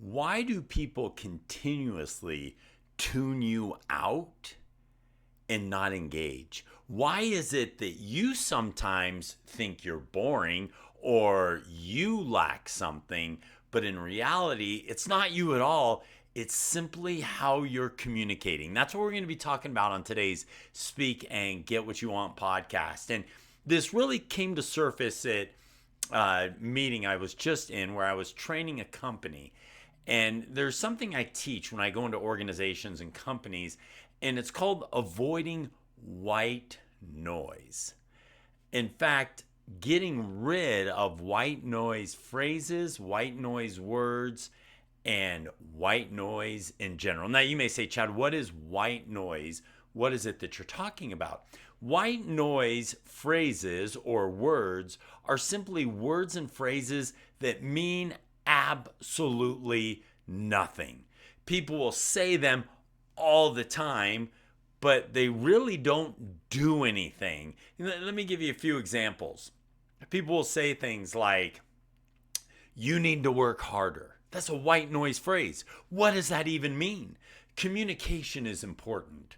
Why do people continuously tune you out and not engage? Why is it that you sometimes think you're boring or you lack something, but in reality, it's not you at all? It's simply how you're communicating. That's what we're going to be talking about on today's Speak and Get What You Want podcast. And this really came to surface at meeting I was just in where I was training a company. And there's something I teach when I go into organizations and companies, and it's called avoiding white noise. In fact, getting rid of white noise phrases, white noise words, and white noise in general. Now, you may say, Chad, what is white noise? What is it that you're talking about? White noise phrases or words are simply words and phrases that mean absolutely nothing. People will say them all the time, but they really don't do anything. Let me give you a few examples. People will say things like, you need to work harder. That's a white noise phrase. What does that even mean? Communication is important.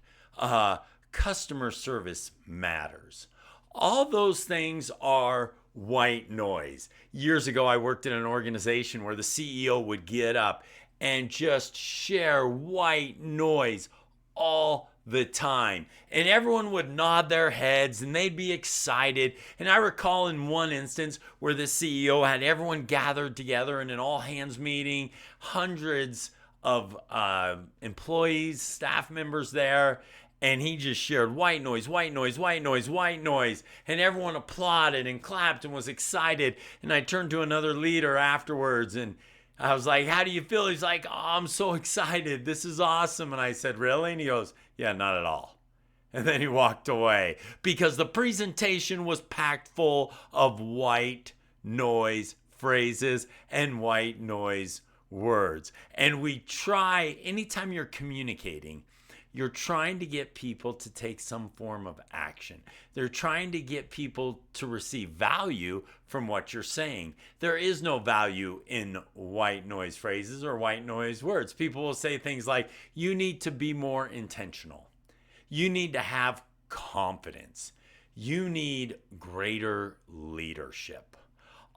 Customer service matters. All those things are white noise. Years ago, I worked in an organization where the CEO would get up and just share white noise all the time. And everyone would nod their heads and they'd be excited. And I recall in one instance where the CEO had everyone gathered together in an all hands meeting, hundreds of employees, staff members there. And he just shared white noise, white noise, white noise, white noise. And everyone applauded and clapped and was excited. And I turned to another leader afterwards and I was like, how do you feel? He's like, oh, I'm so excited. This is awesome. And I said, really? And he goes, yeah, not at all. And then he walked away because the presentation was packed full of white noise phrases and white noise words. And we try, anytime you're communicating, you're trying to get people to take some form of action. They're trying to get people to receive value from what you're saying. There is no value in white noise phrases or white noise words. People will say things like, you need to be more intentional. You need to have confidence. You need greater leadership.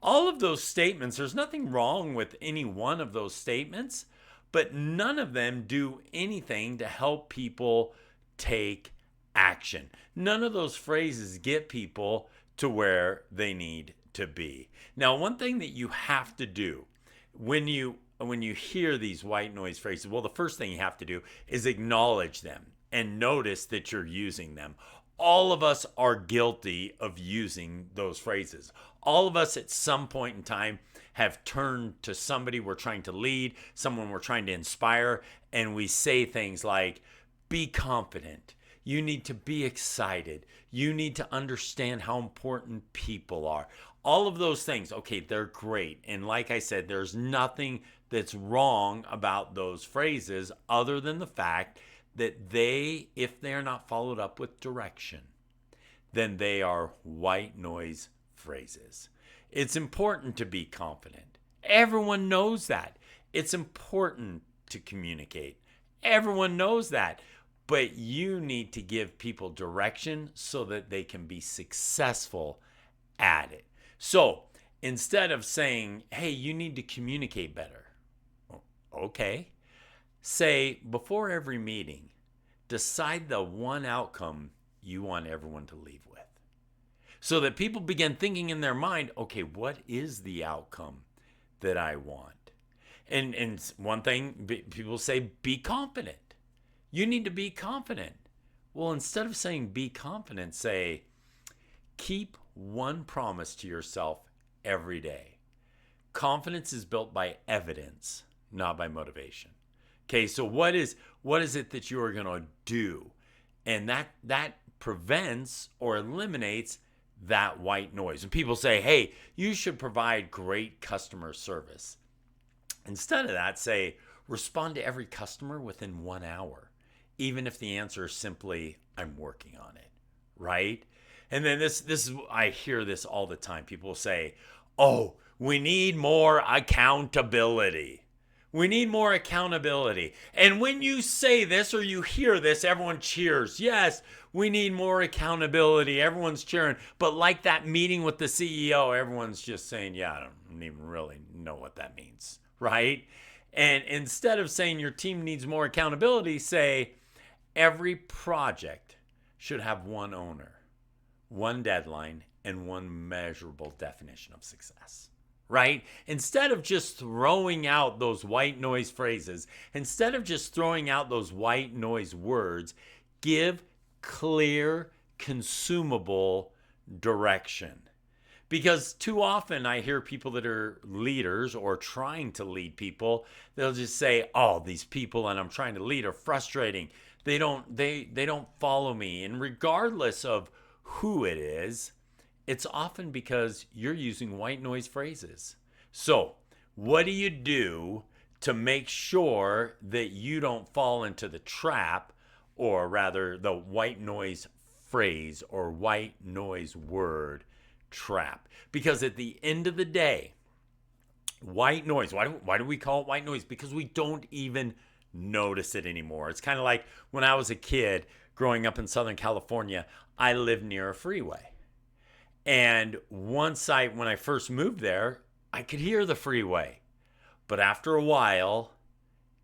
All of those statements, there's nothing wrong with any one of those statements, but none of them do anything to help people take action. None of those phrases get people to where they need to be. Now, one thing that you have to do when you hear these white noise phrases, well, the first thing you have to do is acknowledge them and notice that you're using them. All of us are guilty of using those phrases. All of us at some point in time have turned to somebody we're trying to lead, someone we're trying to inspire, and we say things like, be confident. You need to be excited. You need to understand how important people are. All of those things, okay, they're great. And like I said, there's nothing that's wrong about those phrases other than the fact that they, if they're not followed up with direction, then they are white noise phrases. It's important to be confident. Everyone knows that. It's important to communicate. Everyone knows that. But you need to give people direction so that they can be successful at it. So instead of saying, hey, you need to communicate better. Okay. Say, before every meeting, decide the one outcome you want everyone to leave with. So that people begin thinking in their mind, okay, what is the outcome that I want? And one thing, people say, be confident. You need to be confident. Well, instead of saying be confident, say, keep one promise to yourself every day. Confidence is built by evidence, not by motivation. Okay, so what is it that you are going to do? And that prevents or eliminates that white noise. And people say, hey, you should provide great customer service. Instead of that, say, respond to every customer within 1 hour, even if the answer is simply, I'm working on it, right? And then this is, I hear this all the time. People say, oh, we need more accountability. We need more accountability. And when you say this or you hear this, everyone cheers. Yes, we need more accountability. Everyone's cheering. But like that meeting with the CEO, everyone's just saying, yeah, I don't even really know what that means, right? And instead of saying your team needs more accountability, say every project should have one owner, one deadline, and one measurable definition of success, right? Instead of just throwing out those white noise phrases, instead of just throwing out those white noise words, give clear, consumable direction. Because too often I hear people that are leaders or trying to lead people, they'll just say, "Oh, these people and I'm trying to lead are frustrating. They don't follow me." And regardless of who it is, it's often because you're using white noise phrases. So, what do you do to make sure that you don't fall into the trap, or rather the white noise phrase or white noise word trap? Because at the end of the day, white noise, why do we call it white noise? Because we don't even notice it anymore. It's kind of like when I was a kid growing up in Southern California, I lived near a freeway. And when I first moved there, I could hear the freeway. But after a while,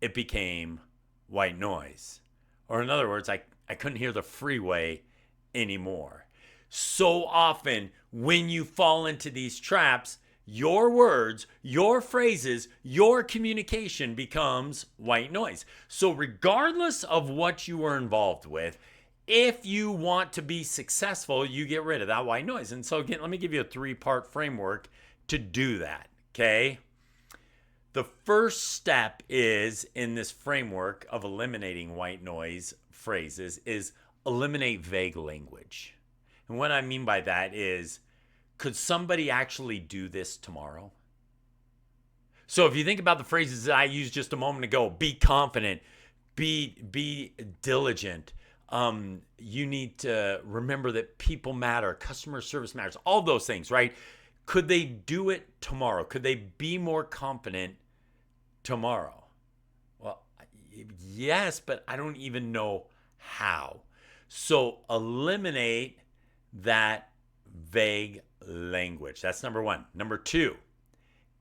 it became white noise. Or in other words, I couldn't hear the freeway anymore. So often, when you fall into these traps, your words, your phrases, your communication becomes white noise. So regardless of what you are involved with, if you want to be successful, you get rid of that white noise. And so again, let me give you a 3-part framework to do that, okay? The first step is in this framework of eliminating white noise phrases is eliminate vague language. And what I mean by that is, could somebody actually do this tomorrow? So if you think about the phrases that I used just a moment ago, be confident, be diligent, you need to remember that people matter, customer service matters, all those things, right? Could they do it tomorrow? Could they be more confident tomorrow? Well, yes, but I don't even know how. So eliminate that vague language. That's number one. Number two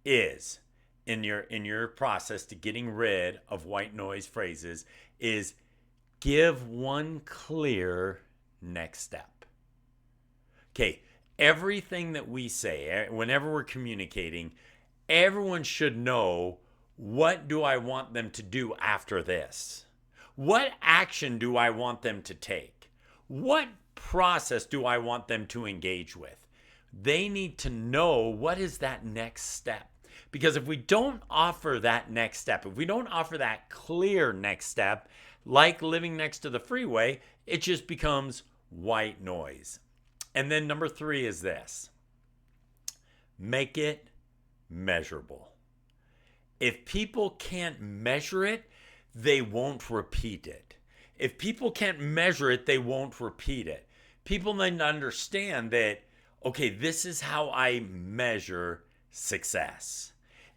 is in your process to getting rid of white noise phrases is give one clear next step. Okay, everything that we say, whenever we're communicating, everyone should know, what do I want them to do after this? What action do I want them to take? What process do I want them to engage with? They need to know what is that next step. Because if we don't offer that next step, if we don't offer that clear next step, like living next to the freeway, it just becomes white noise. And then number 3 is this: make it measurable. If people can't measure it, they won't repeat it. If people can't measure it, they won't repeat it. People need to understand that, okay, this is how I measure success.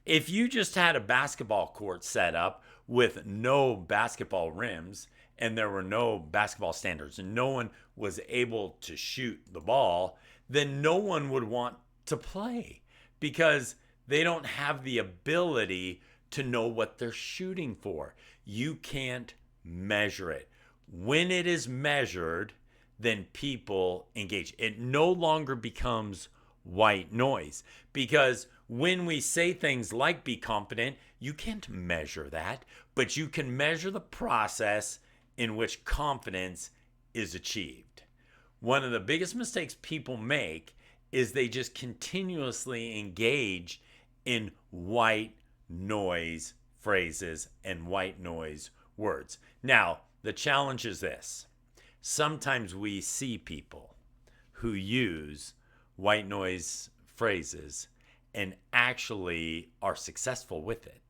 If you just had a basketball court set up with no basketball rims and there were no basketball standards and no one was able to shoot the ball, then no one would want to play because they don't have the ability to know what they're shooting for. You can't measure it. When it is measured, then people engage. It no longer becomes white noise, because when we say things like be confident, you can't measure that, but you can measure the process in which confidence is achieved. One of the biggest mistakes people make is they just continuously engage in white noise phrases and white noise words. Now, the challenge is this: sometimes we see people who use white noise phrases and actually are successful with it.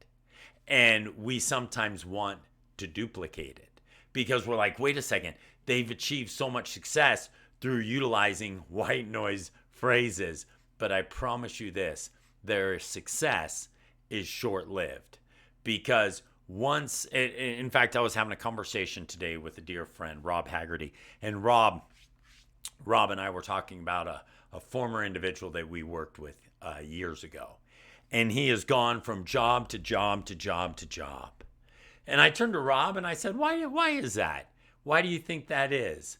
And we sometimes want to duplicate it because we're like, wait a second, they've achieved so much success through utilizing white noise phrases. But I promise you this: their success is short-lived, Because once, in fact, I was having a conversation today with a dear friend, Rob Haggerty, and Rob and I were talking about a former individual that we worked with years ago. And he has gone from job to job to job to job. And I turned to Rob and I said, why is that? Why do you think that is?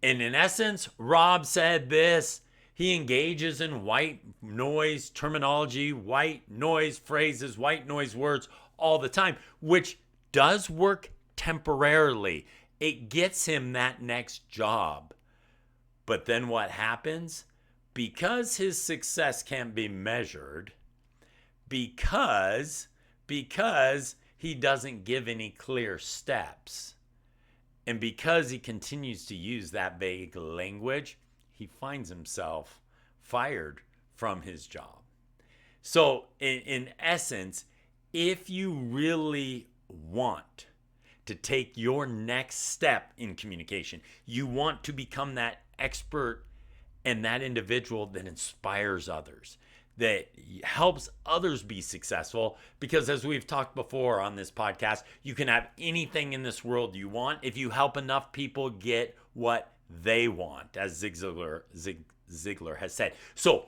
And in essence, Rob said this. He engages in white noise terminology, white noise phrases, white noise words all the time, which does work temporarily. It gets him that next job. But then what happens? Because his success can't be measured, because he doesn't give any clear steps, and because he continues to use that vague language, he finds himself fired from his job. So in essence, if you really want to take your next step in communication, you want to become that expert and that individual that inspires others, that helps others be successful. Because as we've talked before on this podcast, you can have anything in this world you want if you help enough people get what they want, as Zig Ziglar has said. So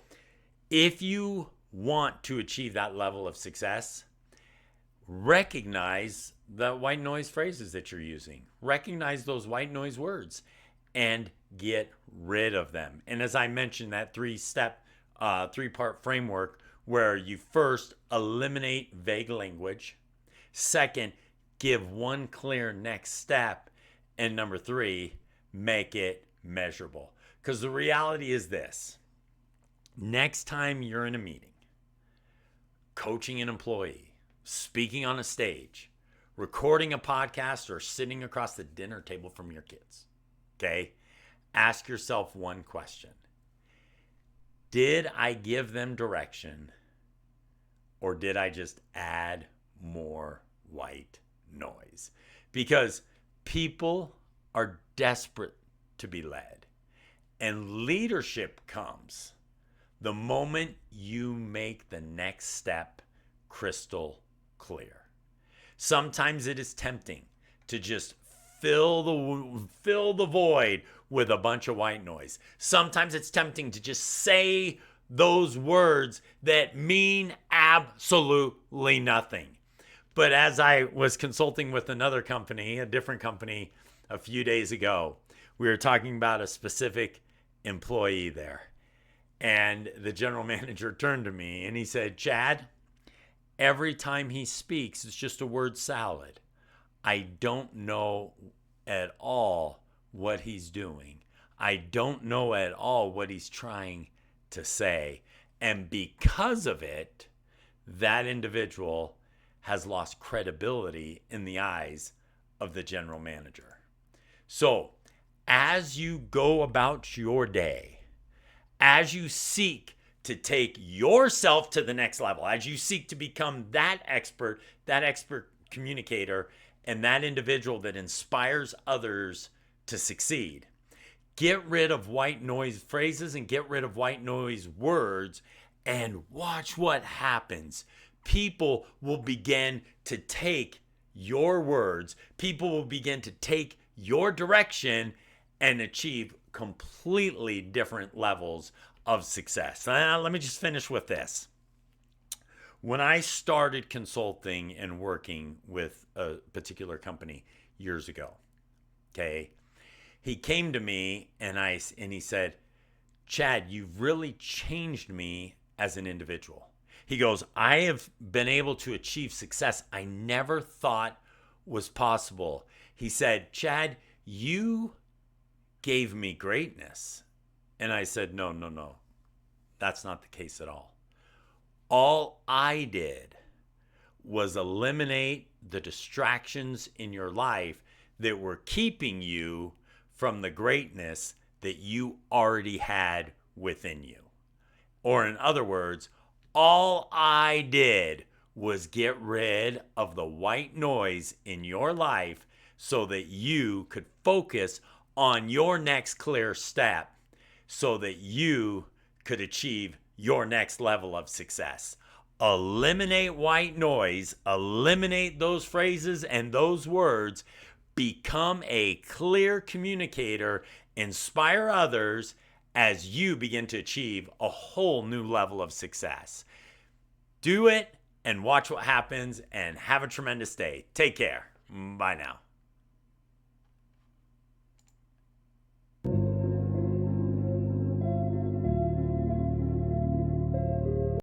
if you want to achieve that level of success, recognize the white noise phrases that you're using. Recognize those white noise words and get rid of them. And as I mentioned, that three-part framework where you first eliminate vague language, second, give one clear next step, and number three, make it measurable. Because the reality is this: next time you're in a meeting, coaching an employee, speaking on a stage, recording a podcast, or sitting across the dinner table from your kids, okay, ask yourself one question. Did I give them direction, or did I just add more white noise? Because people are desperate to be led, and leadership comes the moment you make the next step crystal clear. Sometimes it is tempting to just fill the void with a bunch of white noise. Sometimes it's tempting to just say those words that mean absolutely nothing. But as I was consulting with another company, a different company, a few days ago, we were talking about a specific employee there. And the general manager turned to me and he said, "Chad, every time he speaks, it's just a word salad. I don't know at all what he's doing. I don't know at all what he's trying to say. And because of it, that individual has lost credibility in the eyes of the general manager." So, as you go about your day, as you seek to take yourself to the next level, as you seek to become that expert communicator, and that individual that inspires others to succeed, get rid of white noise phrases and get rid of white noise words and watch what happens. People will begin to take your words, people will begin to take your direction and achieve completely different levels of success. Let me just finish with this. When I started consulting and working with a particular company years ago, okay, he came to me and he said, "Chad, you've really changed me as an individual." He goes, "I have been able to achieve success I never thought was possible." He said, "Chad, you gave me greatness." And I said, no, that's not the case at all. All I did was eliminate the distractions in your life that were keeping you from the greatness that you already had within you. Or in other words, all I did was get rid of the white noise in your life so that you could focus on your next clear step, so that you could achieve your next level of success. Eliminate white noise, eliminate those phrases and those words, become a clear communicator, inspire others as you begin to achieve a whole new level of success. Do it and watch what happens, and have a tremendous day. Take care. Bye now.